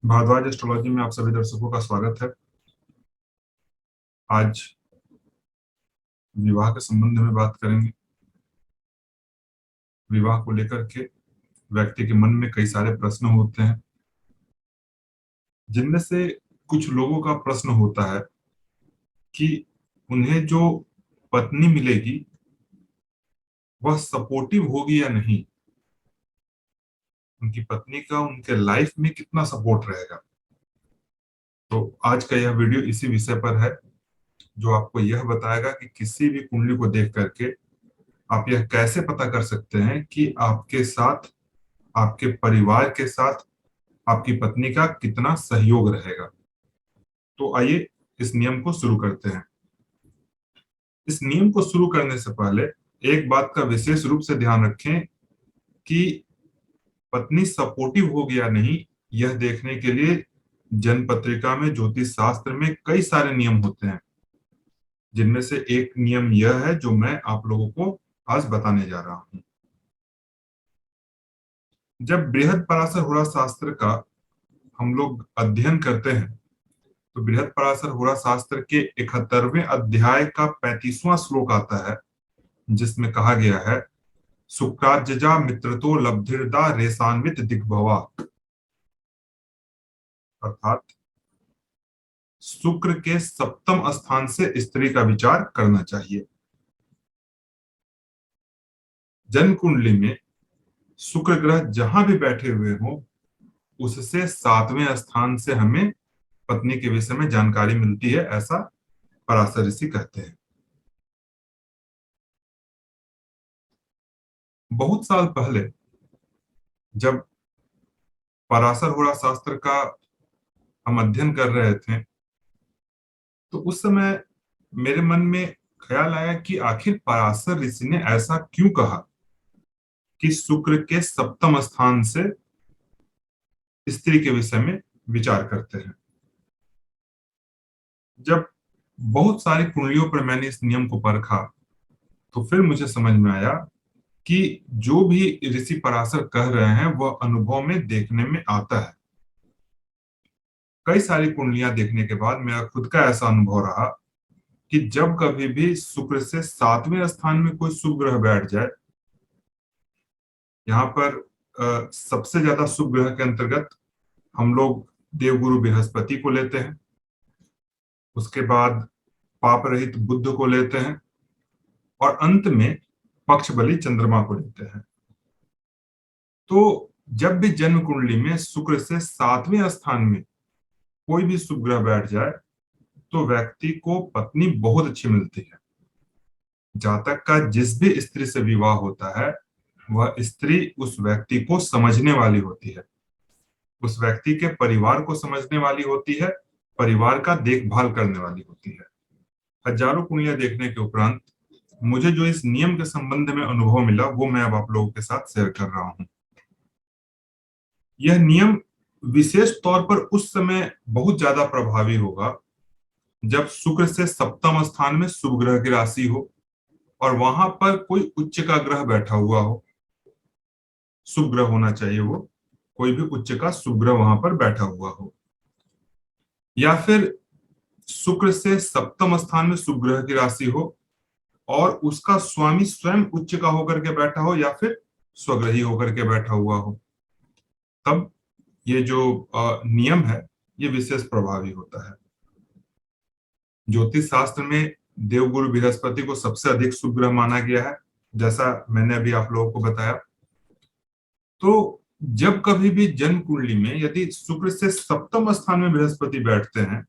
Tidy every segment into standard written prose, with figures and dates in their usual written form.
Bhardwaj astrology में आप सभी दर्शकों का स्वागत है। आज विवाह के संबंध में बात करेंगे। विवाह को लेकर के व्यक्ति के मन में कई सारे प्रश्न होते हैं, जिनमें से कुछ लोगों का प्रश्न होता है कि उन्हें जो पत्नी मिलेगी वह सपोर्टिव होगी या नहीं। उनकी पत्नी का उनके लाइफ में कितना सपोर्ट रहेगा। तो आज का यह वीडियो इसी विषय पर है, जो आपको यह बताएगा कि किसी भी कुंडली को देख करके आप यह कैसे पता कर सकते हैं कि आपके साथ, आपके परिवार के साथ आपकी पत्नी का कितना सहयोग रहेगा। तो आइए इस नियम को शुरू करते हैं। इस नियम को शुरू करने से पहले एक बात का विशेष रूप से ध्यान रखें कि पत्नी सपोर्टिव होगी या नहीं। यह देखने के लिए जन्म पत्रिका में, ज्योतिष शास्त्र में कई सारे नियम होते हैं, जिनमें से एक नियम यह है जो मैं आप लोगों को आज बताने जा रहा हूं। जब बृहद पराशर होरा शास्त्र का हम लोग अध्ययन करते हैं तो बृहद पराशर होरा शास्त्र के 71वें अध्याय का 35वां श्लोक आता है, जिसमें कहा गया है, शुक्राज्यजा मित्रतो लब्धिर्दा रेशान्वित दिग्भवा। अर्थात शुक्र के सप्तम स्थान से स्त्री का विचार करना चाहिए। जन्म कुंडली में शुक्र ग्रह जहां भी बैठे हुए हो, उससे 7वें स्थान से हमें पत्नी के विषय में जानकारी मिलती है, ऐसा पराशर ऋषि कहते हैं। बहुत साल पहले जब पराशर होरा शास्त्र का हम अध्ययन कर रहे थे, तो उस समय मेरे मन में ख्याल आया कि आखिर पराशर ऋषि ने ऐसा क्यों कहा कि शुक्र के सप्तम स्थान से स्त्री के विषय में विचार करते हैं। जब बहुत सारी कुंडलियों पर मैंने इस नियम को परखा, तो फिर मुझे समझ में आया कि जो भी ऋषि पराशर कह रहे हैं वह अनुभव में देखने में आता है। कई सारी कुंडलियां देखने के बाद मेरा खुद का ऐसा अनुभव रहा कि जब कभी भी शुक्र से 7वें स्थान में कोई शुभ ग्रह बैठ जाए, यहाँ पर सबसे ज्यादा शुभ ग्रह के अंतर्गत हम लोग देवगुरु बृहस्पति को लेते हैं, उसके बाद पाप रहित बुध को लेते हैं, और अंत में पक्ष बली चंद्रमा को लेते हैं। तो जब भी जन्म कुंडली में शुक्र से 7वें स्थान में कोई भी शुभ ग्रह बैठ जाए तो व्यक्ति को पत्नी बहुत अच्छी मिलती है। जातक का जिस भी स्त्री से विवाह होता है, वह स्त्री उस व्यक्ति को समझने वाली होती है, उस व्यक्ति के परिवार को समझने वाली होती है, परिवार का देखभाल करने वाली होती है। हजारों कुंडलियां देखने के उपरांत मुझे जो इस नियम के संबंध में अनुभव मिला, वो मैं अब आप लोगों के साथ शेयर कर रहा हूं। यह नियम विशेष तौर पर उस समय बहुत ज्यादा प्रभावी होगा जब शुक्र से सप्तम स्थान में शुभ ग्रह की राशि हो और वहां पर कोई उच्च का ग्रह बैठा हुआ हो। शुभ ग्रह होना चाहिए, वो कोई भी उच्च का शुभ ग्रह वहां पर बैठा हुआ हो, या फिर शुक्र से सप्तम स्थान में शुभ ग्रह की राशि हो और उसका स्वामी स्वयं उच्च का होकर के बैठा हो या फिर स्वग्रही होकर के बैठा हुआ हो। तब ये जो नियम है ये विशेष प्रभावी होता है। ज्योतिष शास्त्र में देवगुरु बृहस्पति को सबसे अधिक शुभ ग्रह माना गया है, जैसा मैंने अभी आप लोगों को बताया। तो जब कभी भी जन्म कुंडली में यदि शुक्र से सप्तम स्थान में बृहस्पति बैठते हैं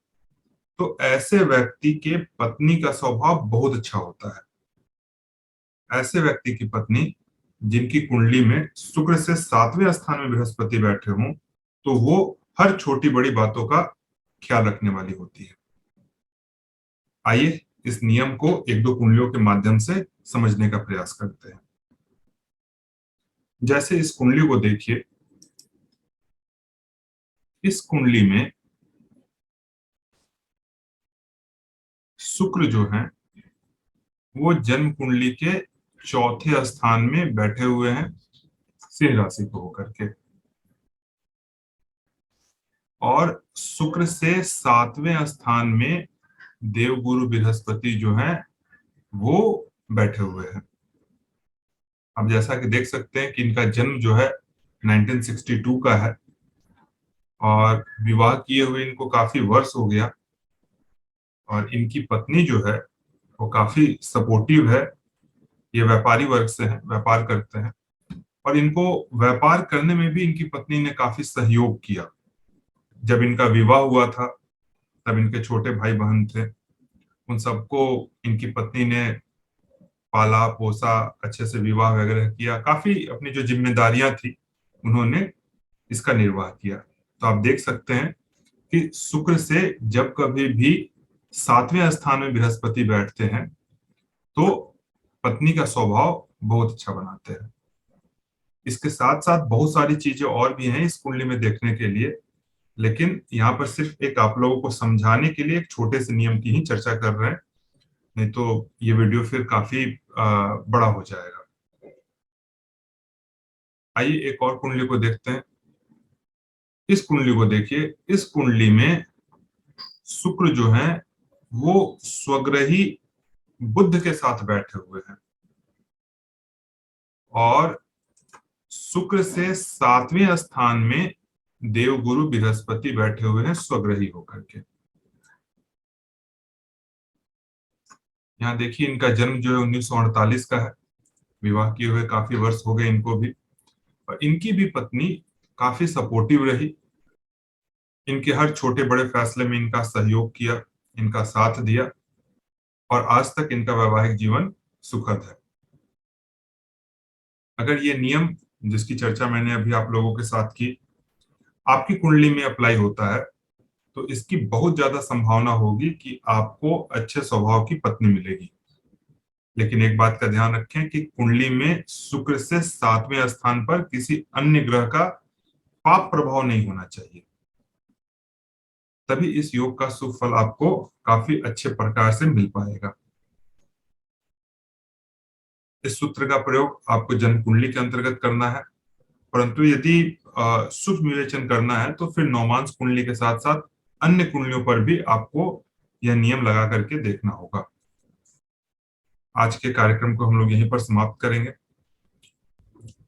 तो ऐसे व्यक्ति के पत्नी का स्वभाव बहुत अच्छा होता है। ऐसे व्यक्ति की पत्नी जिनकी कुंडली में शुक्र से 7वें स्थान में बृहस्पति बैठे हों, तो वो हर छोटी बड़ी बातों का ख्याल रखने वाली होती है। आइए इस नियम को एक दो कुंडलियों के माध्यम से समझने का प्रयास करते हैं। जैसे इस कुंडली को देखिए, इस कुंडली में शुक्र जो है वो जन्म कुंडली के चौथे स्थान में बैठे हुए हैं, सिंह राशि को होकर के। और शुक्र से 7वें स्थान में देवगुरु बृहस्पति जो है वो बैठे हुए हैं। अब जैसा कि देख सकते हैं कि इनका जन्म जो है 1962 का है और विवाह किए हुए इनको काफी वर्ष हो गया। और इनकी पत्नी जो है वो काफी सपोर्टिव है। ये व्यापारी वर्ग से हैं, व्यापार करते हैं और इनको व्यापार करने में भी इनकी पत्नी ने काफी सहयोग किया। जब इनका विवाह हुआ था तब इनके छोटे भाई बहन थे, उन सबको इनकी पत्नी ने पाला पोसा, अच्छे से विवाह वगैरह किया, काफी अपनी जो जिम्मेदारियां थी उन्होंने इसका निर्वाह किया। तो आप देख सकते हैं कि शुक्र से जब कभी भी 7वें स्थान में बृहस्पति बैठते हैं तो पत्नी का स्वभाव बहुत अच्छा बनाते हैं। इसके साथ साथ बहुत सारी चीजें और भी हैं इस कुंडली में देखने के लिए, लेकिन यहाँ पर सिर्फ एक आप लोगों को समझाने के लिए एक छोटे से नियम की ही चर्चा कर रहे हैं, नहीं तो ये वीडियो फिर काफी बड़ा हो जाएगा। आइए एक और कुंडली को देखते हैं। इस कुंडली को देखिए। इस कुंडली में शुक्र जो है वो स्वग्रही बुध के साथ बैठे हुए हैं और शुक्र से 7वें स्थान में देवगुरु बृहस्पति बैठे हुए हैं स्वग्रही होकर के। यहाँ देखिए इनका जन्म जो है 1948 का है। विवाह किए हुए काफी वर्ष हो गए इनको भी और इनकी भी पत्नी काफी सपोर्टिव रही। इनके हर छोटे बड़े फैसले में इनका सहयोग किया, इनका साथ दिया और आज तक इनका वैवाहिक जीवन सुखद है। अगर ये नियम जिसकी चर्चा मैंने अभी आप लोगों के साथ की आपकी कुंडली में अप्लाई होता है तो इसकी बहुत ज्यादा संभावना होगी कि आपको अच्छे स्वभाव की पत्नी मिलेगी। लेकिन एक बात का ध्यान रखें कि कुंडली में शुक्र से 7वें स्थान पर किसी अन्य ग्रह का पाप प्रभाव नहीं होना चाहिए, तभी इस योग का शुभ फल आपको काफी अच्छे प्रकार से मिल पाएगा। इस सूत्र का प्रयोग आपको जन्म कुंडली के अंतर्गत करना है, परंतु यदि शुभ विवेचन करना है तो फिर नौमांस कुंडली के साथ साथ अन्य कुंडलियों पर भी आपको यह नियम लगा करके देखना होगा। आज के कार्यक्रम को हम लोग यहीं पर समाप्त करेंगे।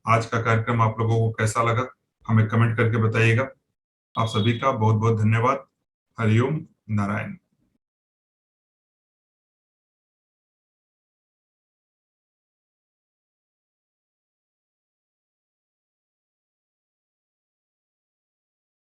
आज का कार्यक्रम आप लोगों को कैसा लगा हमें कमेंट करके बताइएगा। आप सभी का बहुत बहुत धन्यवाद। हरिओम नारायण।